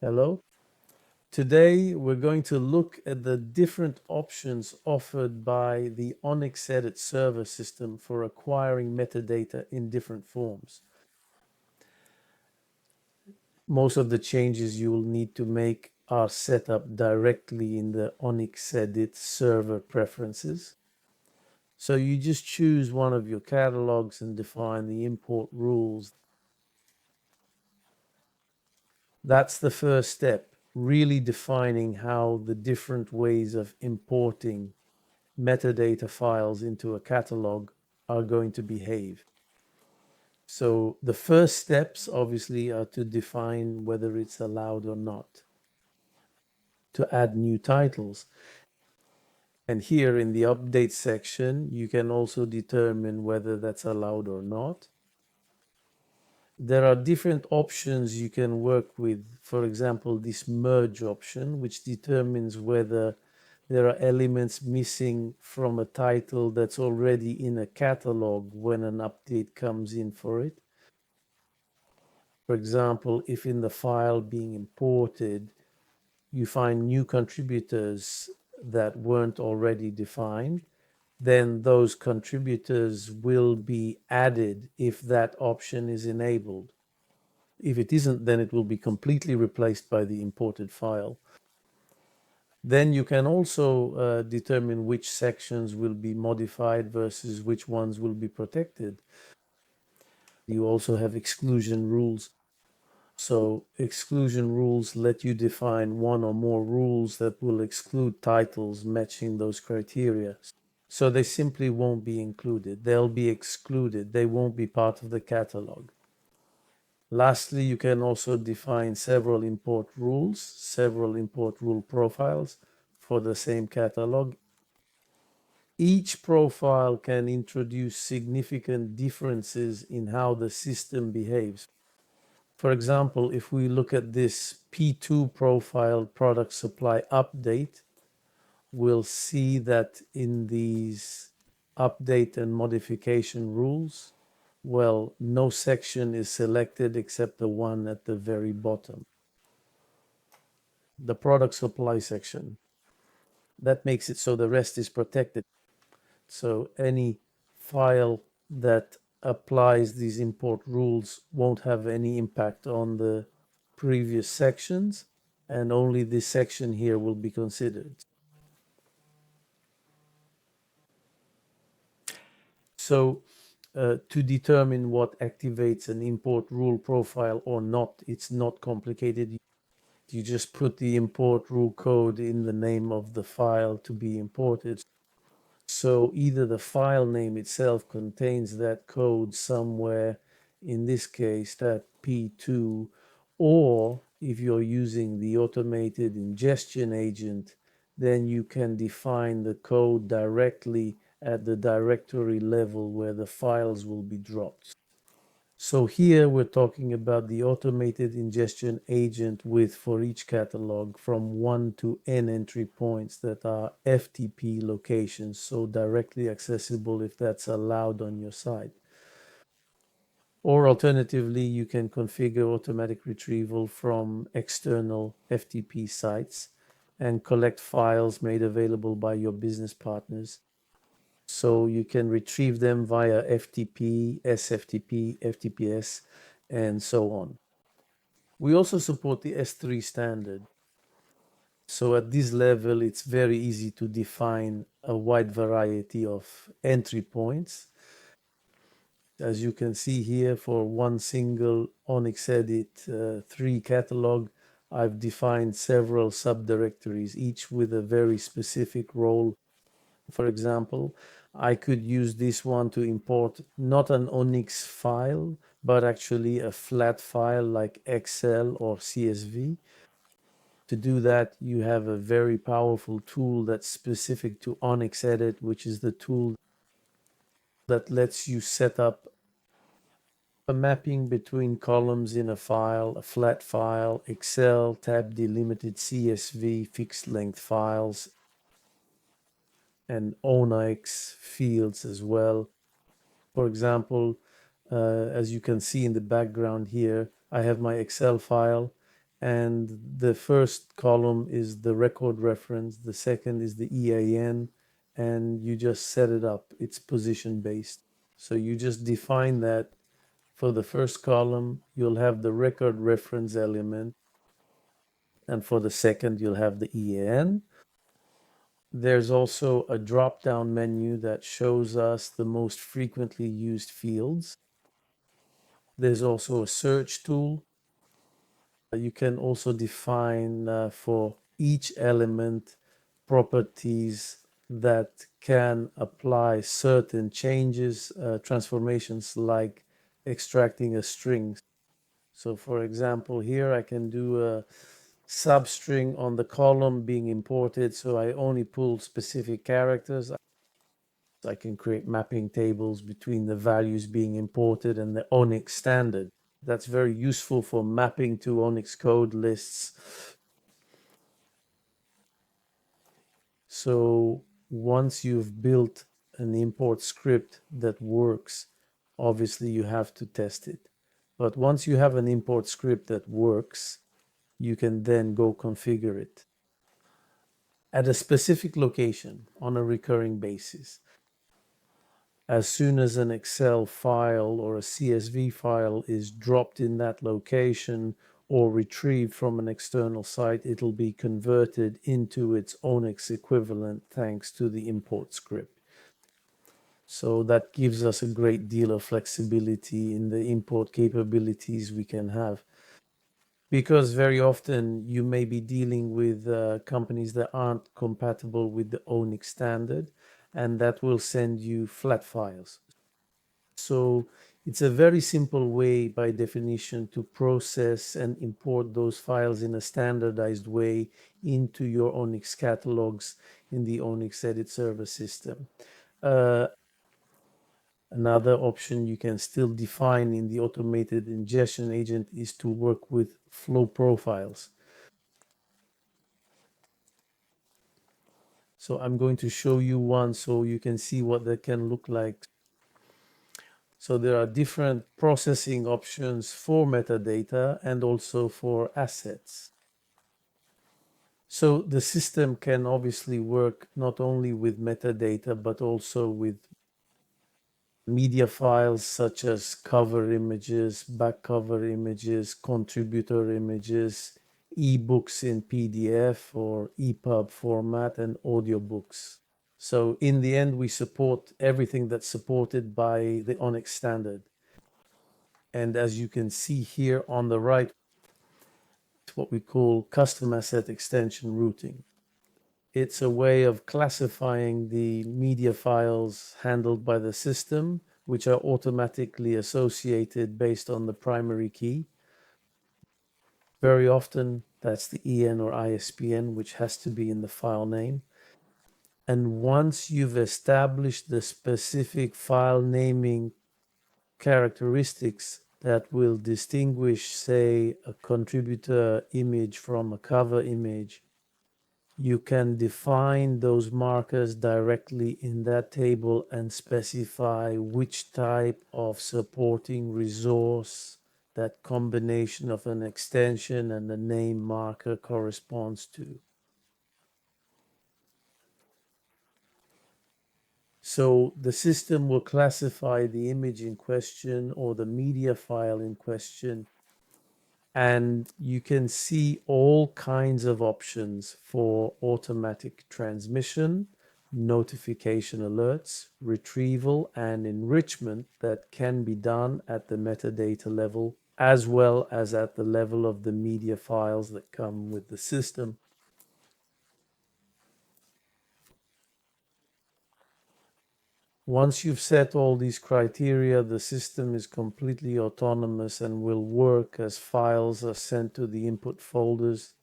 Hello. Today we're going to look at the different options offered by the ONIXEDIT Server system for acquiring metadata in different forms. Most of the changes you will need to make are set up directly in the ONIXEDIT Server preferences. So you just choose one of your catalogs and define the import rules. That's the first step, really defining how the different ways of importing metadata files into a catalog are going to behave. So the first steps obviously are to define whether it's allowed or not, to add new titles. And here in the update section, you can also determine whether that's allowed or not. There are different options you can work with. For example, this merge option, which determines whether there are elements missing from a title that's already in a catalog when an update comes in for it. For example, if in the file being imported, you find new contributors that weren't already defined, then those contributors will be added if that option is enabled. If it isn't, then it will be completely replaced by the imported file. Then you can also determine which sections will be modified versus which ones will be protected. You also have exclusion rules. So exclusion rules let you define one or more rules that will exclude titles matching those criteria. So they simply won't be included. They'll be excluded. They won't be part of the catalog. Lastly, you can also define several import rules, several import rule profiles for the same catalog. Each profile can introduce significant differences in how the system behaves. For example, if we look at this P2 profile product supply update, we'll see that in these update and modification rules, well, no section is selected except the one at the very bottom, the product supply section. That makes it so the rest is protected. So any file that applies these import rules won't have any impact on the previous sections, and only this section here will be considered. So to determine what activates an import rule profile or not, it's not complicated. You just put the import rule code in the name of the file to be imported. So either the file name itself contains that code somewhere, in this case, that P2, or if you're using the automated ingestion agent, then you can define the code directly at the directory level where the files will be dropped. So here we're talking about the automated ingestion agent with, for each catalog, from 1 to n entry points that are FTP locations, so directly accessible if that's allowed on your site. Or alternatively, you can configure automatic retrieval from external FTP sites and collect files made available by your business partners. So you can retrieve them via FTP, SFTP, FTPS, and so on. We also support the S3 standard. So at this level, it's very easy to define a wide variety of entry points. As you can see here, for one single ONIXEDIT 3 catalog, I've defined several subdirectories, each with a very specific role. For example, I could use this one to import not an ONIX file, but actually a flat file like Excel or CSV. To do that, you have a very powerful tool that's specific to ONIXEDIT, which is the tool that lets you set up a mapping between columns in a file, a flat file, Excel, tab-delimited CSV, fixed length files, and ONIX fields as well. For example, as you can see in the background here, I have my Excel file, And the first column is the record reference, the second is the EAN, and you just set it up. It's position based. So you just define that for the first column, you'll have the record reference element, and for the second, you'll have the EAN. There's also a drop-down menu that shows us the most frequently used fields. There's also a search tool. You can also define for each element properties that can apply certain changes, transformations like extracting a string. So for example, here I can do a substring on the column being imported, so I only pull specific characters. I can create mapping tables between the values being imported and the ONIX standard. That's very useful for mapping to ONIX code lists. So once you've built an import script that works, obviously you have to test it. But once you have an import script that works, you can then go configure it at a specific location on a recurring basis. As soon as an Excel file or a CSV file is dropped in that location or retrieved from an external site, it'll be converted into its ONIX equivalent thanks to the import script. So that gives us a great deal of flexibility in the import capabilities we can have. Because very often you may be dealing with companies that aren't compatible with the ONIX standard, and that will send you flat files. So it's a very simple way, by definition, to process and import those files in a standardized way into your ONIX catalogs in the ONIXEDIT Server system. Another option you can still define in the automated ingestion agent is to work with flow profiles. So I'm going to show you one so you can see what that can look like. So there are different processing options for metadata and also for assets. So the system can obviously work not only with metadata, but also with media files such as cover images, back cover images, contributor images, ebooks in PDF or EPUB format, and audiobooks. So in the end, we support everything that's supported by the ONIX standard. And as you can see here on the right, what we call custom asset extension routing. It's a way of classifying the media files handled by the system, which are automatically associated based on the primary key. Very often, that's the EN or ISBN, which has to be in the file name. And once you've established the specific file naming characteristics that will distinguish, say, a contributor image from a cover image, you can define those markers directly in that table and specify which type of supporting resource that combination of an extension and a name marker corresponds to. So the system will classify the image in question or the media file in question, and you can see all kinds of options for automatic transmission, notification alerts, retrieval, and enrichment that can be done at the metadata level, as well as at the level of the media files that come with the system. Once you've set all these criteria, the system is completely autonomous and will work as files are sent to the input folders,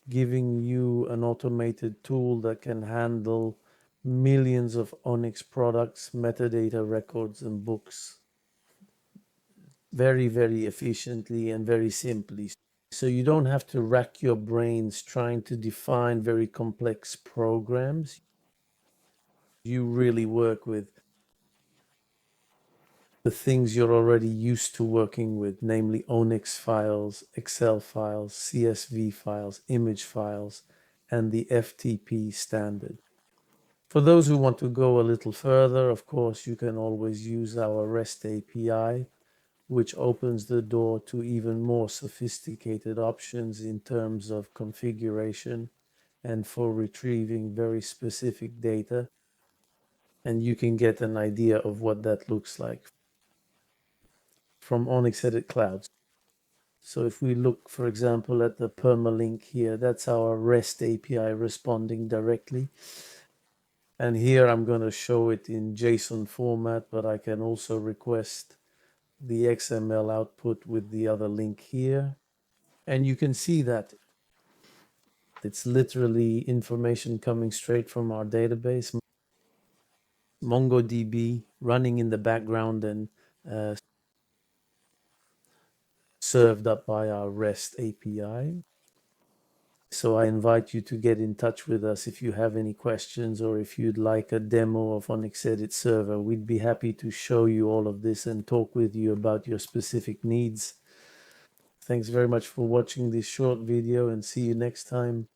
giving you an automated tool that can handle millions of ONIX products, metadata records, and books very, very efficiently and very simply. So you don't have to rack your brains trying to define very complex programs. You really work with the things you're already used to working with, namely ONIX files, Excel files, CSV files, image files, and the FTP standard. For those who want to go a little further, of course, you can always use our REST API, which opens the door to even more sophisticated options in terms of configuration and for retrieving very specific data. And you can get an idea of what that looks like from ONIXEDIT Cloud. So if we look, for example, at the permalink here, that's our REST API responding directly. And here I'm going to show it in JSON format, but I can also request the XML output with the other link here. And you can see that it's literally information coming straight from our database, MongoDB running in the background and served up by our REST API. So I invite you to get in touch with us if you have any questions or if you'd like a demo of ONIXEDIT Server. We'd be happy to show you all of this and talk with you about your specific needs. Thanks very much for watching this short video and see you next time.